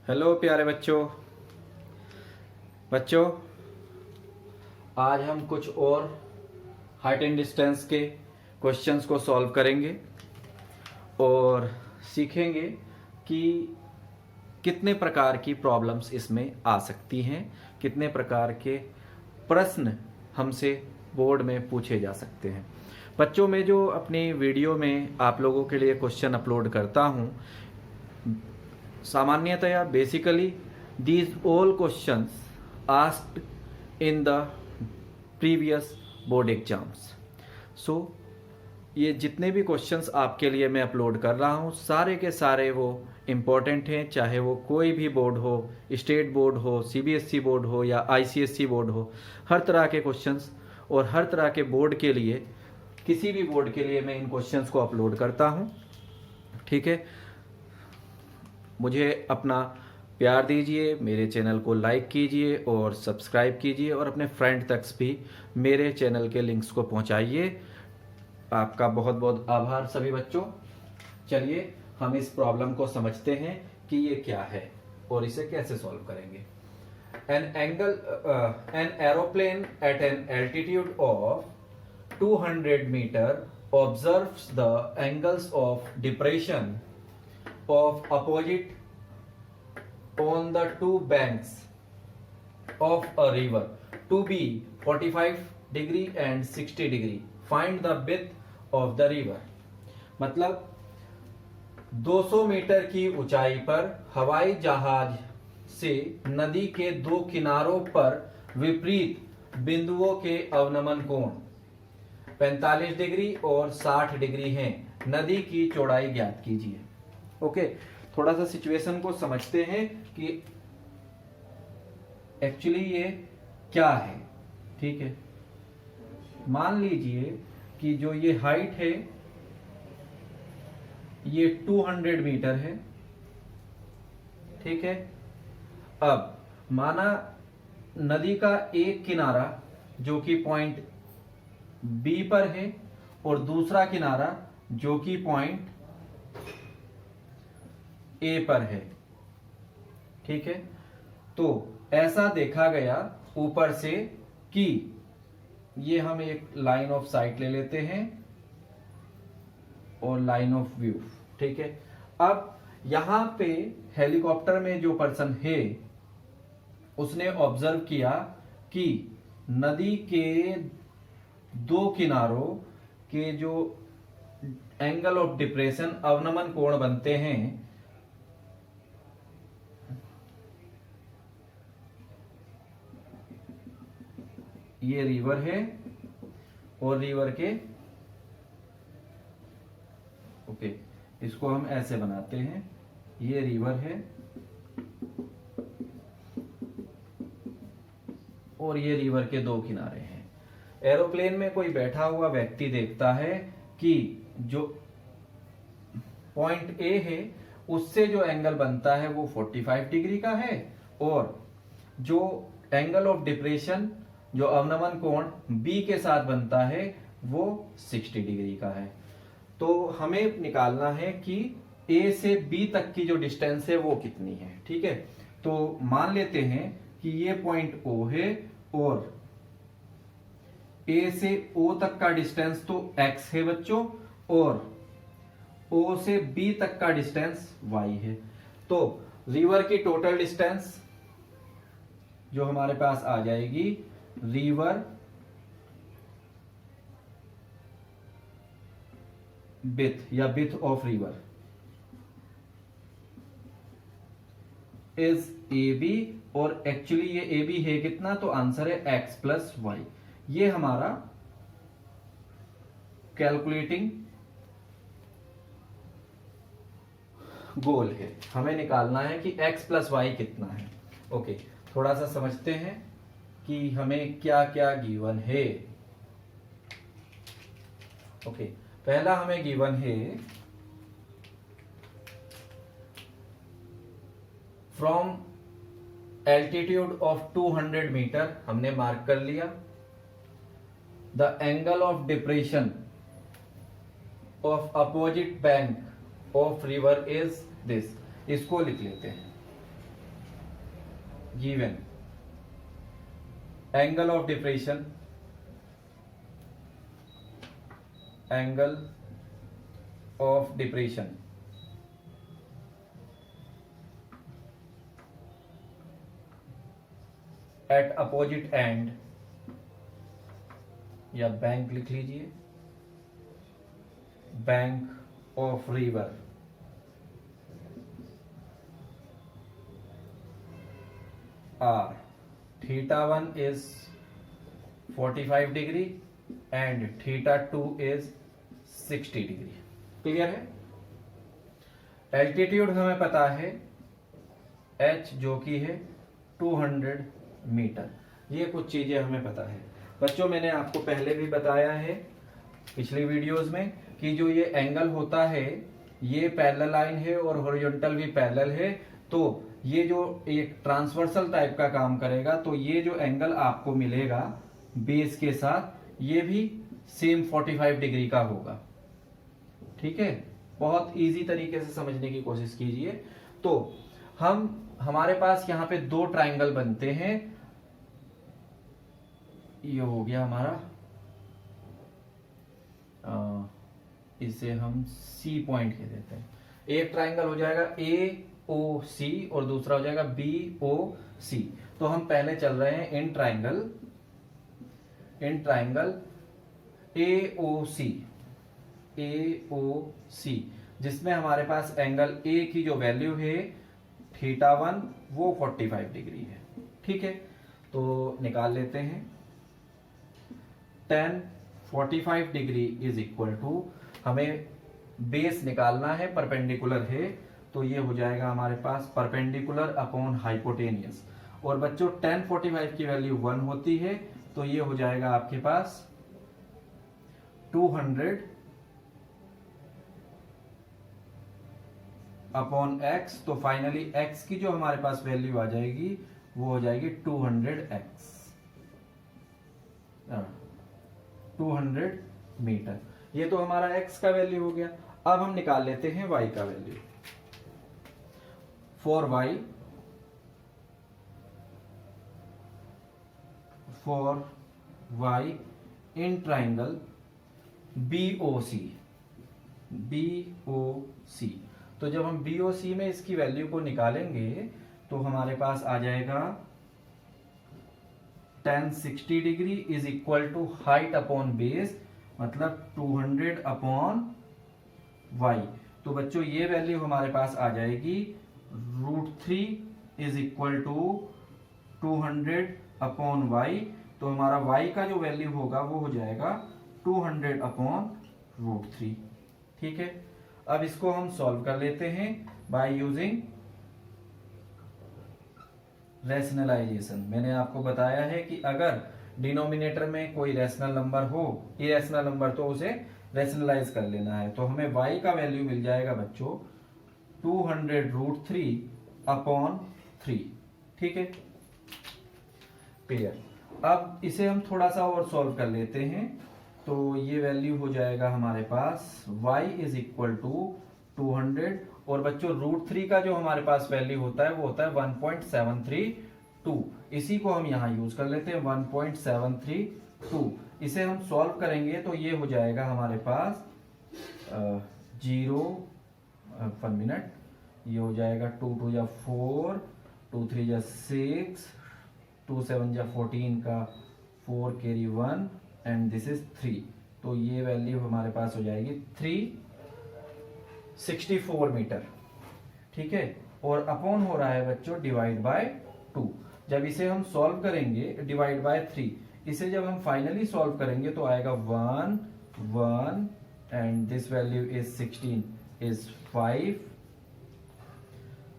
Hello प्यारे बच्चों आज हम कुछ और हाइट एंड डिस्टेंस के क्वेश्चंस को सॉल्व करेंगे और सीखेंगे कि कितने प्रकार की प्रॉब्लम्स इसमें आ सकती हैं, कितने प्रकार के प्रश्न हमसे बोर्ड में पूछे जा सकते हैं। बच्चों, मैं जो अपनी वीडियो में आप लोगों के लिए क्वेश्चन अपलोड करता हूं, सामान्यतया basically these all questions asked in the previous board exams. So ये जितने भी क्वेश्चंस आपके लिए मैं अपलोड कर रहा हूँ सारे के सारे वो इम्पोर्टेंट हैं, चाहे वो कोई भी बोर्ड हो, स्टेट बोर्ड हो, सीबीएसई बोर्ड हो या आईसीएसई बोर्ड हो। हर तरह के क्वेश्चंस और हर तरह के बोर्ड के लिए, किसी भी बोर्ड के लिए मैं इन क्वेश्चंस को अपलोड करता हूँ। ठीक है, मुझे अपना प्यार दीजिए, मेरे चैनल को लाइक कीजिए और सब्सक्राइब कीजिए और अपने फ्रेंड तक भी मेरे चैनल के लिंक्स को पहुंचाइए। आपका बहुत बहुत आभार सभी बच्चों। चलिए हम इस प्रॉब्लम को समझते हैं कि ये क्या है और इसे कैसे सॉल्व करेंगे। An aeroplane at an altitude of 200 metre observes the angles of depression of opposite on the two banks of a river to be 45 degree and 60 degree. Find the width of the river. मतलब 200 metre की ऊंचाई पर हवाई जहाज से नदी के दो किनारों पर विपरीत बिंदुओं के अवनमन कोण 45 डिग्री और 60 डिग्री हैं। नदी की चौड़ाई ज्ञात कीजिए। ओके, थोड़ा सा सिचुएशन को समझते हैं कि एक्चुअली ये क्या है। ठीक है, मान लीजिए कि जो ये हाइट है ये 200 मीटर है। ठीक है, अब माना नदी का एक किनारा जो कि पॉइंट बी पर है और दूसरा किनारा जो कि पॉइंट ए पर है। ठीक है, तो ऐसा देखा गया ऊपर से कि ये हम एक लाइन ऑफ साइट ले लेते हैं और लाइन ऑफ व्यू। ठीक है, अब यहां पे हेलीकॉप्टर में जो पर्सन है उसने ऑब्जर्व किया कि नदी के दो किनारों के जो एंगल ऑफ डिप्रेशन, अवनमन कोण बनते हैं, ये रिवर है और रिवर के ओके इसको हम ऐसे बनाते हैं। ये रिवर है और ये रिवर के दो किनारे हैं। एरोप्लेन में कोई बैठा हुआ व्यक्ति देखता है कि जो पॉइंट ए है उससे जो एंगल बनता है वो 45 डिग्री का है और जो एंगल ऑफ डिप्रेशन, जो अवनमन कोण बी के साथ बनता है वो 60 डिग्री का है। तो हमें निकालना है कि ए से बी तक की जो डिस्टेंस है वो कितनी है। ठीक है, तो मान लेते हैं कि ये पॉइंट ओ है और ए से ओ तक का डिस्टेंस तो एक्स है बच्चों और ओ से बी तक का डिस्टेंस वाई है। तो रिवर की टोटल डिस्टेंस जो हमारे पास आ जाएगी, रिवर विथ या width of river is A B और एक्चुअली ये ए बी है कितना, तो आंसर है एक्स प्लस वाई। ये हमारा कैलकुलेटिंग गोल है। हमें निकालना है कि एक्स प्लस वाई कितना है। ओके, थोड़ा सा समझते हैं कि हमें क्या क्या गिवन है। ओके, पहला हमें गिवन है फ्रॉम एल्टीट्यूड ऑफ 200 मीटर, हमने मार्क कर लिया। The angle of depression of opposite bank of river is this, इसको लिख लेते हैं। given angle of depression at opposite end, या बैंक लिख लीजिए, bank of river are θ1 is 45 degree and θ2 is 60 degree. Clear है? एल्टीट्यूड हमें पता है h जो कि है 200 मीटर। ये कुछ चीजें हमें पता है बच्चों। मैंने आपको पहले भी बताया है पिछली वीडियोस में कि जो ये एंगल होता है ये पैरेलल लाइन है और हॉरिजॉन्टल भी पैरेलल है, तो ये जो एक ट्रांसवर्सल टाइप का काम करेगा, तो ये जो एंगल आपको मिलेगा बेस के साथ ये भी सेम 45 डिग्री का होगा। ठीक है, बहुत इजी तरीके से समझने की कोशिश कीजिए। तो हमारे पास यहाँ पे दो ट्राइंगल बनते हैं। ये हो गया हमारा, इसे हम सी पॉइंट कह देते हैं। एक ट्राइंगल हो जाएगा AOC और दूसरा हो जाएगा BOC। तो हम पहले चल रहे हैं इन ट्राइंगल AOC, जिसमें हमारे पास एंगल A की जो वैल्यू है θ1 वो 45 डिग्री है। ठीक है, तो निकाल लेते हैं। tan 45 degree is equal to, हमें बेस निकालना है, परपेंडिकुलर है, तो ये हो जाएगा हमारे पास परपेंडिकुलर अपॉन हाइपोटेनियस। और बच्चों tan 45 की वैल्यू 1 होती है, तो ये हो जाएगा आपके पास 200 अपॉन x। तो फाइनली x की जो हमारे पास वैल्यू आ जाएगी वो हो जाएगी 200x, 200 मीटर। ये तो हमारा x का वैल्यू हो गया। अब हम निकाल लेते हैं y का value. For y in triangle BOC। तो जब हम BOC में इसकी वैल्यू को निकालेंगे तो हमारे पास आ जाएगा tan 60 degree is equal to height upon base, मतलब 200 अपॉन y। तो बच्चों ये वैल्यू हमारे पास आ जाएगी √3 is equal to 200 upon y। तो हमारा y का जो वैल्यू होगा वो हो जाएगा 200 अपॉन √3। ठीक है, अब इसको हम सॉल्व कर लेते हैं बाय यूजिंग रैशनलाइजेशन। मैंने आपको बताया है कि अगर डिनोमिनेटर में कोई रैशनल नंबर हो, इरेशनल नंबर, तो उसे रैशनलाइज कर लेना है। तो हमें y का वैल्यू मिल जाएगा बच्चों 200 √3 अपॉन 3। ठीक है, क्लियर। अब इसे हम थोड़ा सा और सॉल्व कर लेते हैं। तो ये वैल्यू हो जाएगा हमारे पास y इज इक्वल टू 200, और बच्चों √3 का जो हमारे पास वैल्यू होता है वो होता है 1.732। इसी को हम यहाँ यूज कर लेते हैं 1.732। इसे हम सॉल्व करेंगे तो ये हो जाएगा हमारे पास 1 मिनट, ये हो जाएगा 2 2 या 4, 2 3 या 6, 2 7 या 14 का 4 कैरी 1 एंड दिस इज 3। तो ये वैल्यू हमारे पास हो जाएगी 364 मीटर। ठीक है, और अपॉन हो रहा है बच्चों डिवाइड बाय 2। जब इसे हम सॉल्व करेंगे डिवाइड बाय 3, इसे जब हम फाइनली सॉल्व करेंगे तो आएगा 1 1 and this value is 16 is 5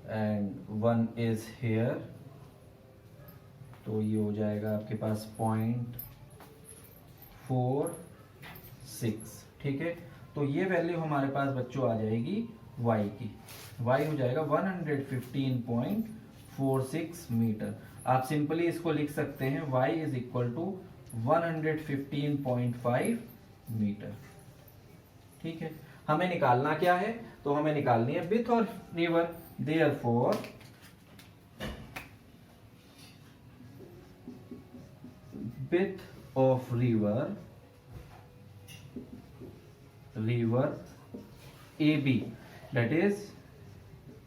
and 1 is here. तो ये हो जाएगा आपके पास 0.46। ठीक है, तो ये वैल्यू हमारे पास बच्चों आ जाएगी y की। y हो जाएगा 115.46 मीटर। आप सिंपली इसको लिख सकते हैं y is equal to 115.5 metre. ठीक है, हमें निकालना क्या है? तो हमें निकालनी है width of river. Therefore width of river AB, that is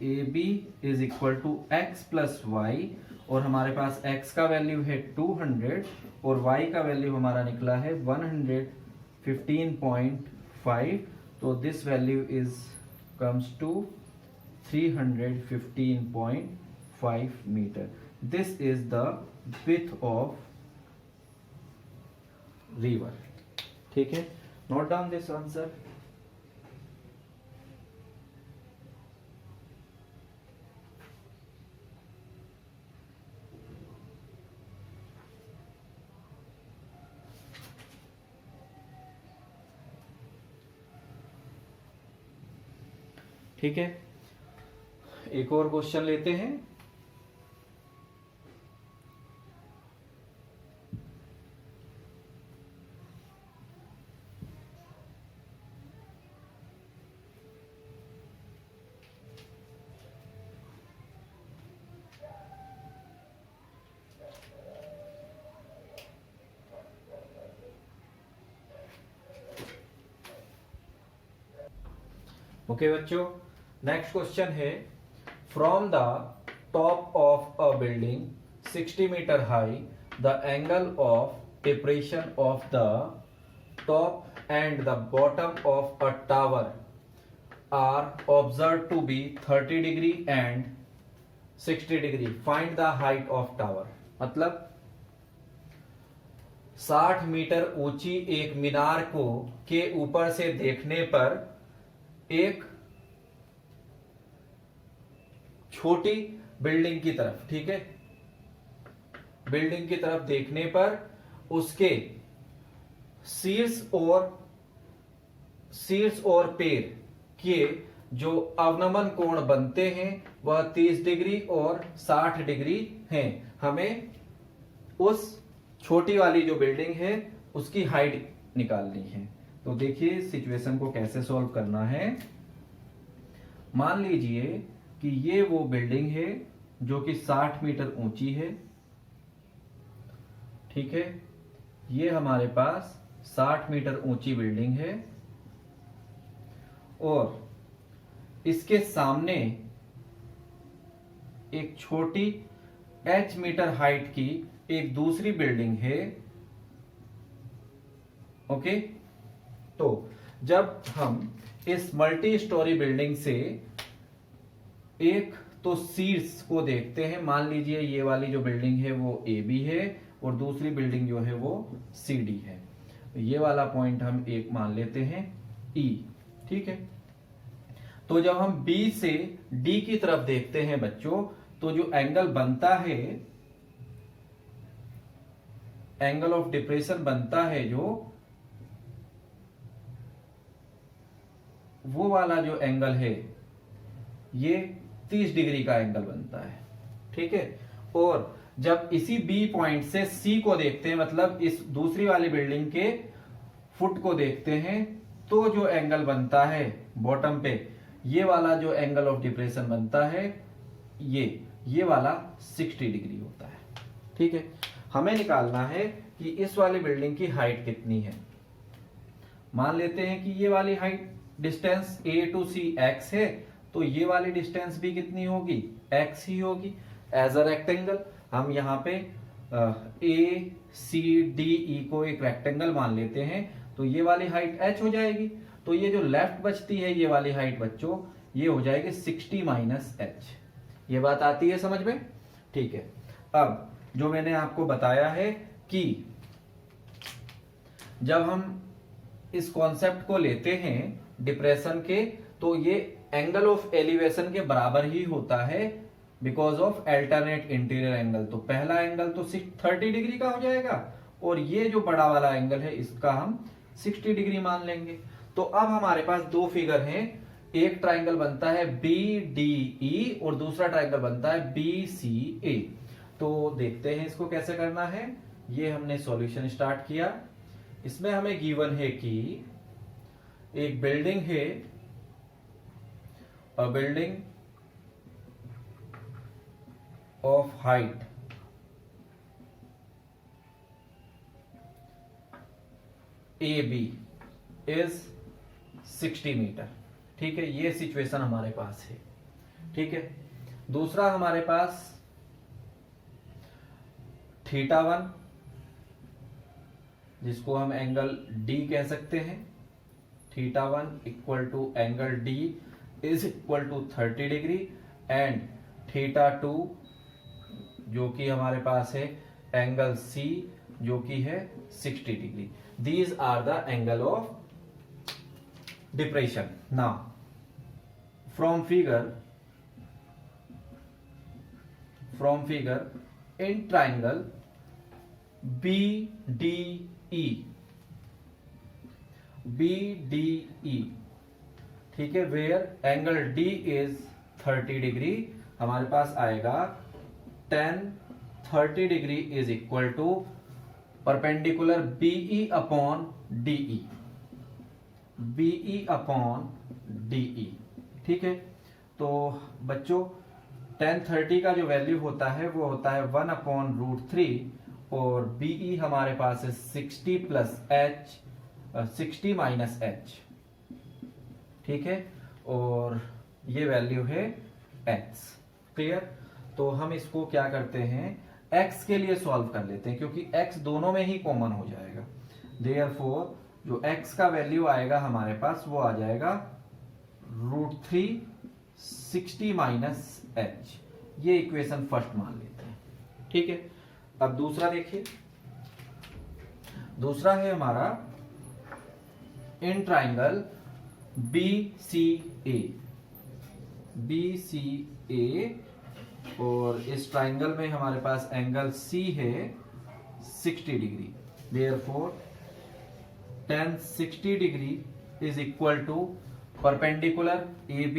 AB is equal to x plus y, और हमारे पास x का वैल्यू है 200 और y का वैल्यू हमारा निकला है 115.5, तो this value is comes to 315.5 metre. This is the width of river. ठीक है, नोट डाउन दिस आंसर. ठीक है, एक और क्वेश्चन लेते हैं. ओके बच्चों, नेक्स्ट क्वेश्चन है, from the top of a building 60 metre high the angle of depression of the top and the bottom of a tower are observe to be 30 degree and 60 degree. Find the height of tower. मतलब 60 metre ऊंची एक मीनार को के ऊपर से देखने पर एक छोटी बिल्डिंग की तरफ, ठीक है, बिल्डिंग की तरफ देखने पर उसके शीर्ष और पैर के जो अवनमन कोण बनते हैं वह 30 डिग्री और 60 डिग्री हैं. हमें उस छोटी वाली जो बिल्डिंग है उसकी हाइट निकालनी है. तो देखिए सिचुएशन को कैसे सॉल्व करना है. मान लीजिए कि ये वो बिल्डिंग है जो कि 60 मीटर ऊंची है. ठीक है, ये हमारे पास 60 मीटर ऊंची बिल्डिंग है और इसके सामने एक छोटी h मीटर हाइट की एक दूसरी बिल्डिंग है. ओके, तो जब हम इस मल्टी स्टोरी बिल्डिंग से एक तो शीर्ष को देखते हैं, मान लीजिए ये वाली जो बिल्डिंग है वो ए बी है और दूसरी बिल्डिंग जो है वो सी डी है. ये वाला पॉइंट हम एक मान लेते हैं ई. ठीक है, तो जब हम बी से डी की तरफ देखते हैं बच्चों, तो जो एंगल बनता है, एंगल ऑफ डिप्रेशन बनता है जो, वो वाला जो एंगल है ये 30 डिग्री का एंगल बनता है. ठीक है, और जब इसी बी पॉइंट से सी को देखते हैं, मतलब इस दूसरी वाली बिल्डिंग के फुट को देखते हैं, तो जो एंगल बनता है बॉटम पे, ये वाला जो एंगल ऑफ डिप्रेशन बनता है ये वाला 60 डिग्री होता है. ठीक है, हमें निकालना है कि इस वाली बिल्डिंग की हाइट कितनी है. मान लेते हैं कि ये वाली height distance A to C X है, तो ये वाली डिस्टेंस भी कितनी होगी, एक्स ही होगी. एज अ रेक्टेंगल हम यहाँ पे ए सी डी ई को एक रेक्टेंगल मान लेते हैं, तो ये वाली हाइट एच हो जाएगी. तो ये जो लेफ्ट बचती है ये वाली हाइट बच्चों, ये हो जाएगी 60 माइनस एच. ये बात आती है समझ में. ठीक है, अब जो मैंने आपको बताया है कि जब हम इस कॉन्सेप्ट को लेते हैं डिप्रेशन के, तो ये एंगल ऑफ एलिवेशन के बराबर ही होता है because of alternate interior angle. तो पहला एंगल तो 30 डिग्री का हो जाएगा और ये जो बड़ा वाला एंगल है इसका हम 60 डिग्री मान लेंगे. तो अब हमारे पास दो फिगर हैं, एक ट्राइंगल बनता है बी डी ई और दूसरा ट्राइंगल बनता है बी सी ए. तो देखते हैं इसको कैसे करना है. ये हमने सॉल्यूशन स्टार्ट किया. इसमें हमें गिवन है कि एक बिल्डिंग है, a building of height AB is 60 metre. ठीक है, ये सिचुएशन हमारे पास है। ठीक है, दूसरा हमारे पास θ1 जिसको हम एंगल D कह सकते हैं, θ1 equal to angle D is equal to 30 degree and θ2 जो कि हमारे पास है एंगल C जो कि है 60 degree. These are the angle of depression. Now from figure in triangle BDE, ठीक है, where angle D is 30 degree, हमारे पास आएगा tan 30 degree is equal to perpendicular BE upon DE, BE upon DE। ठीक है, तो बच्चों tan 30 का जो वैल्यू होता है वो होता है 1 अपॉन √3 और BE हमारे पास है 60 प्लस H, 60 माइनस H। ठीक है, और ये वैल्यू है X। क्लियर? तो हम इसको क्या करते हैं, X के लिए सॉल्व कर लेते हैं क्योंकि X दोनों में ही कॉमन हो जाएगा। देयरफॉर जो X का वैल्यू आएगा हमारे पास वो आ जाएगा √3 60 माइनस H। ये इक्वेशन फर्स्ट मान लेते हैं। ठीक है, अब दूसरा देखिए, दूसरा है हमारा इन ट्राइंगल BCA, और इस ट्राइंगल में हमारे पास एंगल C है 60 degree. Therefore tan 60 degree is equal to perpendicular AB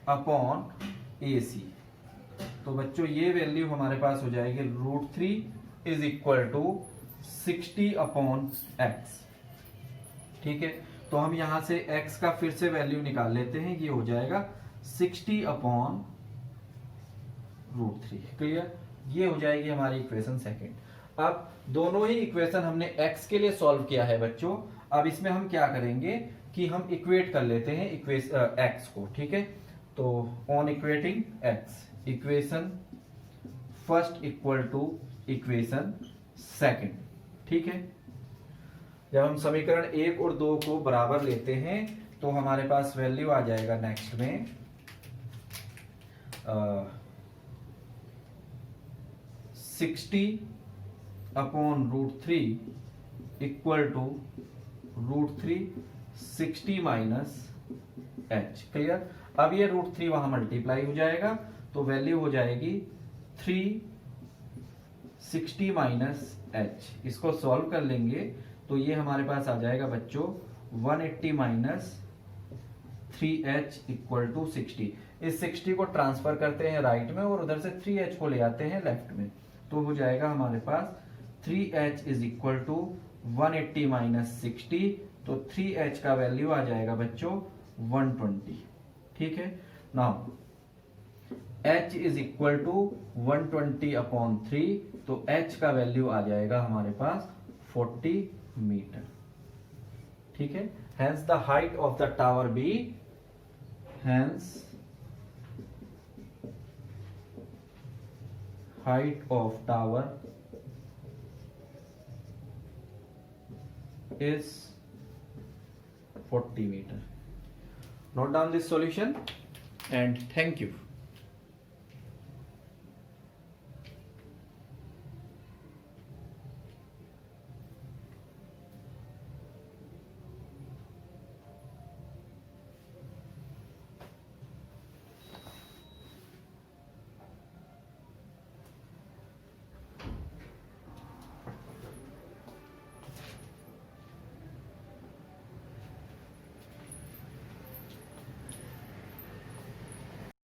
upon AC। तो बच्चों ये वैल्यू हमारे पास हो जाएगी √3 is equal to 60 upon X। ठीक है, तो हम यहां से X का फिर से वैल्यू निकाल लेते हैं, ये हो जाएगा 60 अपॉन √3। क्लियर? ये हो जाएगी हमारी इक्वेशन सेकंड। अब दोनों ही इक्वेशन हमने X के लिए सॉल्व किया है बच्चों। अब इसमें हम क्या करेंगे कि हम इक्वेट कर लेते हैं X को। ठीक है, तो on equating X, equation first equal to equation second. ठीक है, जब हम समीकरण 1 और 2 को बराबर लेते हैं तो हमारे पास वैल्यू आ जाएगा नेक्स्ट में 60 upon √3 equal to √3 60 minus H। Clear? अब ये √3 वहां मल्टीप्लाई हो जाएगा तो वैल्यू हो जाएगी 360 माइनस H। इसको सॉल्व कर लेंगे तो ये हमारे पास आ जाएगा बच्चों 180 माइनस 3H इक्वल टू 60। इस 60 को ट्रांसफर करते हैं राइट में और उधर से 3H को ले आते हैं लेफ्ट में, तो हो जाएगा हमारे पास 3H is equal to 180 minus 60। तो 3H का वैल्यू आ जाएगा बच्चों 120। ठीक है, now H is equal to 120 upon 3, तो H का वैल्यू आ जाएगा हमारे पास 40 मीटर। ठीक है, hence the height of the tower B, hence height of tower is 40 meter. Note down this solution and thank you.